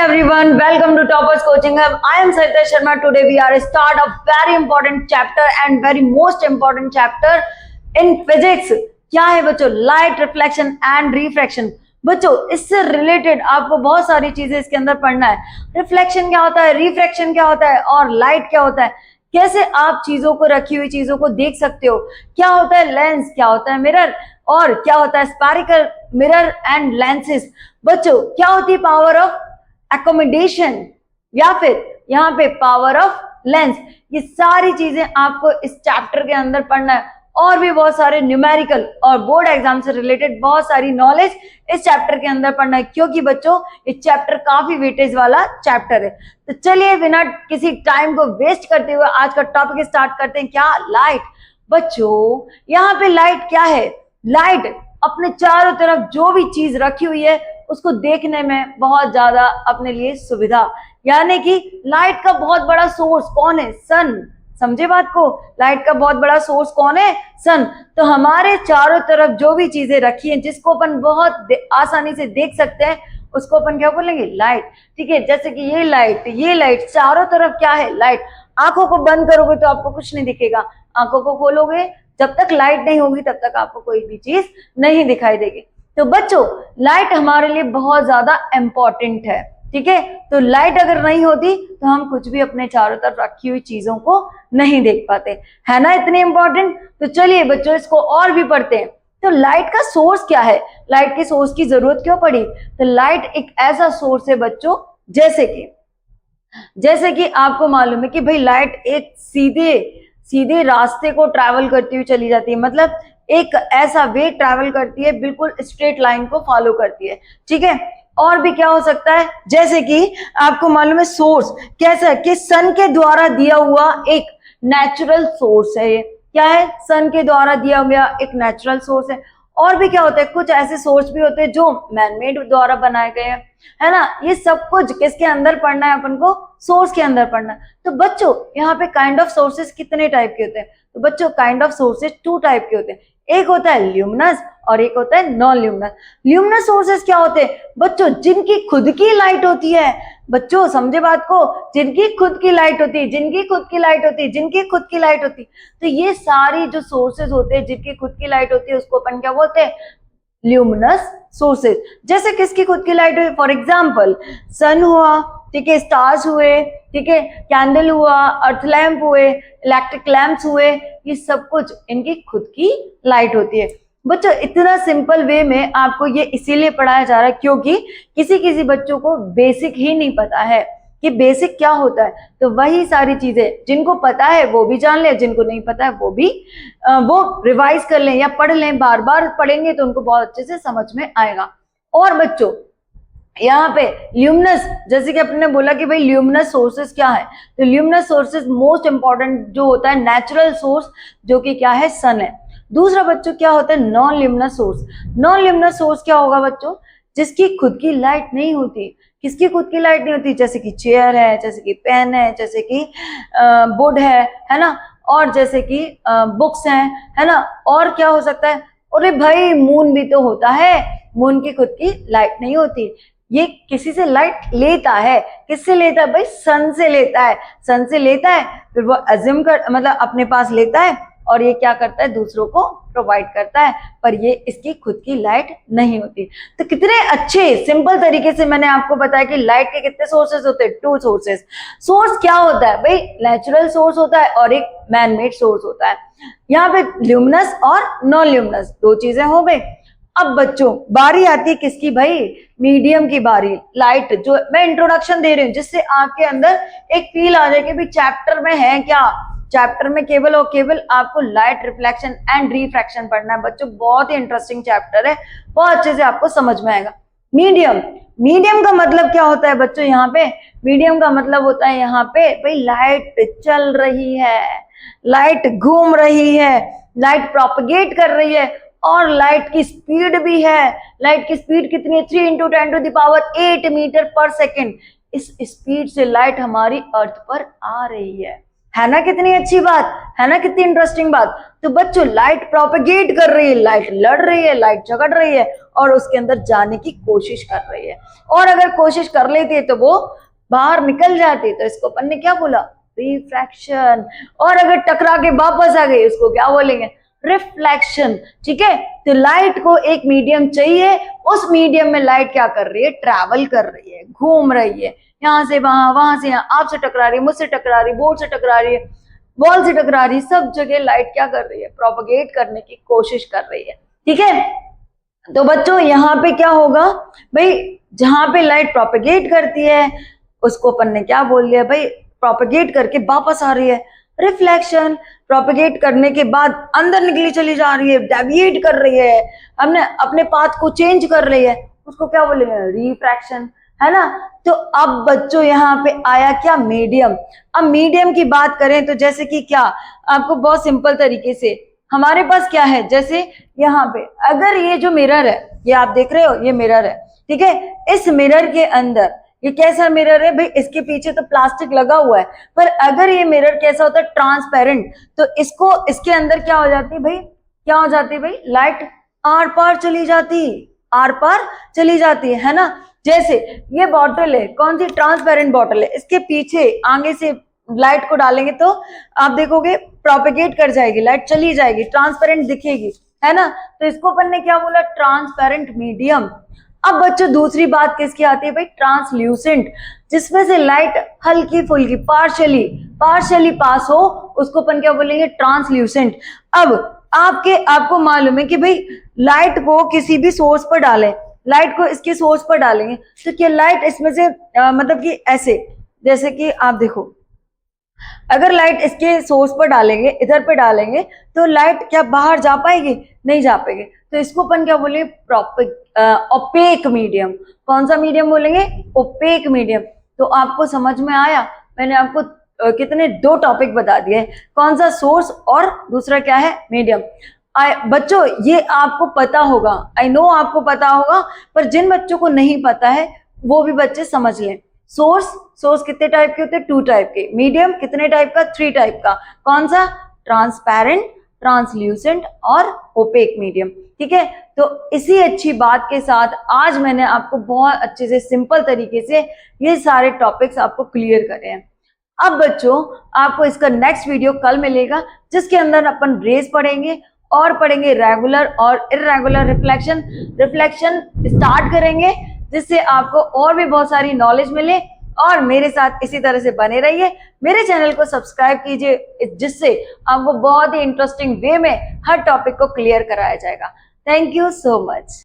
everyone, welcome to Toppers Coaching Hub. I am Sarita Sharma. Today we are start a very important chapter and very most important chapter in physics. क्या है बच्चों? Light reflection and refraction. बच्चों इससे related आपको बहुत सारी चीजें इसके अंदर पढ़ना है. रिफ्लेक्शन क्या होता है, रिफ्रैक्शन क्या होता है और लाइट क्या होता है, कैसे आप चीजों को, रखी हुई चीजों को देख सकते हो, क्या होता है लेंस, क्या होता है मिरर और क्या होता है स्पेरिकल मिरर एंड लेंसेज. बच्चों क्या होती है पावर ऑफ एकोमोडेशन या फिर यहाँ पे पावर ऑफ लेंस. ये सारी चीजें आपको इस चैप्टर के अंदर पढ़ना है और भी बहुत सारे न्यूमेरिकल और बोर्ड एग्जाम से रिलेटेड बहुत सारी नॉलेज इस चैप्टर के अंदर पढ़ना है, क्योंकि बच्चों ये चैप्टर काफी वेटेज वाला चैप्टर है. तो चलिए बिना किसी टाइम को वेस्ट करते हुए आज का टॉपिक स्टार्ट करते हैं. क्या? लाइट. बच्चों यहाँ पे लाइट क्या है? लाइट अपने चारों तरफ जो भी चीज रखी हुई है उसको देखने में बहुत ज्यादा अपने लिए सुविधा, यानी कि लाइट का बहुत बड़ा सोर्स कौन है? सन. समझे बात को? लाइट का बहुत बड़ा सोर्स कौन है? सन. तो हमारे चारों तरफ जो भी चीजें रखी हैं जिसको अपन बहुत आसानी से देख सकते हैं उसको अपन क्या बोलेंगे? लाइट. ठीक है, जैसे कि ये लाइट चारों तरफ क्या है? लाइट. आंखों को बंद करोगे तो आपको कुछ नहीं दिखेगा, आंखों को खोलोगे जब तक लाइट नहीं होगी तब तक आपको कोई भी चीज नहीं दिखाई देगी. तो बच्चों लाइट हमारे लिए बहुत ज्यादा इंपॉर्टेंट है. ठीक है, तो लाइट अगर नहीं होती तो हम कुछ भी अपने चारों तरफ रखी हुई चीजों को नहीं देख पाते, है ना, इतने इंपॉर्टेंट. तो चलिए बच्चों इसको और भी पढ़ते हैं. तो लाइट का सोर्स क्या है? लाइट के सोर्स की जरूरत क्यों पड़ी? तो लाइट एक ऐसा सोर्स है बच्चों, जैसे कि आपको मालूम है कि भाई लाइट एक सीधे रास्ते को ट्रैवल करती हुई चली जाती है, मतलब एक ऐसा वे ट्रैवल करती है, बिल्कुल स्ट्रेट लाइन को फॉलो करती है. ठीक है, और भी क्या हो सकता है, जैसे कि आपको मालूम है सोर्स कैसा है कि सन के द्वारा दिया हुआ एक नेचुरल सोर्स है. ये क्या है? सन के द्वारा दिया गया एक नेचुरल सोर्स है. और भी क्या होता है, कुछ ऐसे सोर्स भी होते हैं जो मैनमेड द्वारा बनाए गए हैं, है ना. ये सब कुछ किसके अंदर पढ़ना है अपन को? सोर्स के अंदर पढ़ना है. तो बच्चों यहाँ पे काइंड ऑफ सोर्सेस कितने टाइप के होते हैं? तो बच्चों काइंड ऑफ सोर्सेस 2 टाइप के होते हैं. एक होता है ल्यूमिनस और एक होता है नॉन ल्यूमिनस. ल्यूमिनस सोर्सेस क्या होते हैं? बच्चों जिनकी खुद की लाइट होती है. बच्चों समझे बात को? जिनकी खुद की लाइट होती है, जिनकी खुद की लाइट होती है, जिनकी खुद की लाइट होती है. तो ये सारी जो सोर्सेज होते हैं जिनकी खुद की लाइट होती है उसको अपन क्या बोलते हैं? Luminous sources. जैसे किसकी खुद की लाइट हुई? फॉर एग्जाम्पल सन हुआ, ठीक है, स्टार्स हुए, ठीक है, कैंडल हुआ, अर्थ लैंप हुए, इलेक्ट्रिक लैंप्स हुए, ये सब कुछ इनकी खुद की लाइट होती है. बच्चों इतना सिंपल वे में आपको ये इसीलिए पढ़ाया जा रहा है क्योंकि किसी बच्चों को बेसिक ही नहीं पता है कि बेसिक क्या होता है. तो वही सारी चीजें जिनको पता है वो भी जान ले, जिनको नहीं पता है वो भी वो रिवाइज कर लें या पढ़ लें. बार बार पढ़ेंगे तो उनको बहुत अच्छे से समझ में आएगा. और बच्चों यहाँ पे ल्यूमिनस, जैसे कि अपने बोला कि भाई ल्यूमिनस सोर्सेस क्या है, तो ल्यूमिनस सोर्सेस मोस्ट इंपॉर्टेंट जो होता है नेचुरल सोर्स जो कि क्या है? सन है. दूसरा बच्चों क्या होता है? Non luminous source. Non luminous source क्या होगा बच्चों? जिसकी खुद की लाइट नहीं होती. किसकी खुद की लाइट नहीं होती? जैसे कि चेयर है, जैसे कि पेन है, जैसे कि बोर्ड है ना, और जैसे कि बुक्स हैं, है ना. और क्या हो सकता है? अरे भाई मून भी तो होता है, मून की खुद की लाइट नहीं होती. ये किसी से लाइट लेता है. किससे लेता है भाई? सन से लेता है. सन से लेता है फिर वो अज्यूम कर, मतलब अपने पास लेता है और ये क्या करता है? दूसरों को प्रोवाइड करता है, पर ये इसकी खुद की लाइट नहीं होती. तो कितने अच्छे सिंपल तरीके से मैंने आपको बताया कि लाइट के कितने सोर्सेस होते हैं? 2 सोर्सेस. सोर्स क्या होता है भाई? नेचुरल सोर्स होता है और एक मैनमेड सोर्स होता है. यहाँ पे ल्यूमिनस और नॉन ल्यूमिनस 2 चीजें हो गई. अब बच्चों बारी आती है किसकी भाई? मीडियम की बारी. लाइट जो मैं इंट्रोडक्शन दे रही हूँ जिससे आपके अंदर एक फील आ जाए कि भाई चैप्टर में है क्या. चैप्टर में केवल और केवल आपको लाइट रिफ्लेक्शन एंड रिफ्रैक्शन पढ़ना है. बच्चों बहुत ही इंटरेस्टिंग चैप्टर है, बहुत अच्छे से आपको समझ में आएगा. मीडियम का मतलब क्या होता है बच्चों? यहाँ पे मीडियम का मतलब होता है यहाँ पे भाई लाइट चल रही है, लाइट घूम रही है, लाइट प्रोपगेट कर रही है और लाइट की स्पीड भी है. लाइट की स्पीड कितनी है? 3 × 10⁸ मीटर पर सेकेंड. इस स्पीड से लाइट हमारी अर्थ पर आ रही है. है ना कितनी अच्छी बात, है ना कितनी इंटरेस्टिंग बात। तो बच्चों लाइट प्रोपेगेट कर रही है, लाइट लड़ रही है, लाइट झगड़ रही है और उसके अंदर जाने की कोशिश कर रही है, और अगर कोशिश कर लेती है तो वो बाहर निकल जाती है, तो इसको अपन ने क्या बोला, रिफ्रैक्शन। और अगर टकरा के वापस आ गई उसको क्या बोलेंगे, रिफ्लेक्शन। ठीक है, तो लाइट को एक मीडियम चाहिए, उस मीडियम में लाइट क्या कर रही है, ट्रैवल कर रही है, घूम रही है, यहाँ से वहां, वहां से यहाँ, आपसे टकरा रही है, मुझसे टकरा रही है, बोर्ड से टकरा रही है, वॉल से टकरा रही है, सब जगह लाइट क्या कर रही है, प्रोपगेट करने की कोशिश कर रही है। ठीक है, तो बच्चों यहाँ पे क्या होगा भाई, जहां पे लाइट प्रोपगेट करती है उसको अपन ने क्या बोल दिया भाई, प्रोपगेट करके वापस आ रही है, रिफ्लेक्शन। प्रोपगेट करने के बाद अंदर निकली चली जा रही है, डेविएट कर रही है, हमने अपने पाथ को चेंज कर रही है, उसको क्या बोलेंगे, रिफ्रैक्शन, है ना। तो अब बच्चों यहाँ पे आया क्या, मीडियम। अब मीडियम की बात करें तो जैसे कि क्या, आपको बहुत सिंपल तरीके से, हमारे पास क्या है, जैसे यहाँ पे अगर ये जो मिरर है, ये आप देख रहे हो, ये मिरर है, ठीक है, इस मिरर के अंदर ये कैसा मिरर है भाई, इसके पीछे तो प्लास्टिक लगा हुआ है, पर अगर ये मिरर कैसा होता है, ट्रांसपेरेंट, तो इसको, इसके अंदर क्या हो जाती है भाई, क्या हो जाती है भाई, लाइट आर पार चली जाती, आर पार चली जाती है ना। जैसे ये बॉटल है, कौन सी, ट्रांसपेरेंट बॉटल है, इसके पीछे आगे से लाइट को डालेंगे तो आप देखोगे प्रोपेगेट कर जाएगी, लाइट चली जाएगी, ट्रांसपेरेंट दिखेगी, है ना। तो इसको अपन ने क्या बोला, ट्रांसपेरेंट मीडियम। अब बच्चों दूसरी बात किसकी आती है भाई, ट्रांसल्यूसेंट, जिसमें से लाइट हल्की फुल्की पार्शियली पार्शियली पास हो, उसको अपन क्या बोलेंगे, ट्रांसल्यूसेंट। अब आपको मालूम है कि भाई लाइट को किसी भी सोर्स पर डालें, लाइट को इसके सोर्स पर डालेंगे तो क्या लाइट इसमें से मतलब कि ऐसे, जैसे कि आप देखो, अगर लाइट इसके सोर्स पर डालेंगे, इधर पे डालेंगे, तो लाइट क्या बाहर जा पाएगी, नहीं जा पाएगी। तो इसको अपन क्या बोलेंगे, ओपेक मीडियम। कौन सा मीडियम बोलेंगे, ओपेक मीडियम। तो आपको समझ में आया, मैंने आपको कितने, 2 टॉपिक बता दिए, कौन सा, सोर्स और दूसरा क्या है, मीडियम। बच्चों ये आपको पता होगा, आई नो आपको पता होगा, पर जिन बच्चों को नहीं पता है वो भी बच्चे समझ लें। सोर्स कितने टाइप के होते हैं, 2 टाइप के। मीडियम कितने टाइप का, 3 टाइप का। कौन सा, ट्रांसपेरेंट, ट्रांसल्यूसेंट और ओपेक मीडियम। ठीक है, तो इसी अच्छी बात के साथ आज मैंने आपको बहुत अच्छे से सिंपल तरीके से ये सारे टॉपिक्स आपको क्लियर करे हैं। अब बच्चों आपको इसका नेक्स्ट वीडियो कल मिलेगा, जिसके अंदर अपन रेस पढ़ेंगे और पढ़ेंगे रेगुलर और इररेगुलर रिफ्लेक्शन स्टार्ट करेंगे, जिससे आपको और भी बहुत सारी नॉलेज मिले। और मेरे साथ इसी तरह से बने रहिए, मेरे चैनल को सब्सक्राइब कीजिए, जिससे आपको बहुत ही इंटरेस्टिंग वे में हर टॉपिक को क्लियर कराया जाएगा। Thank you so much.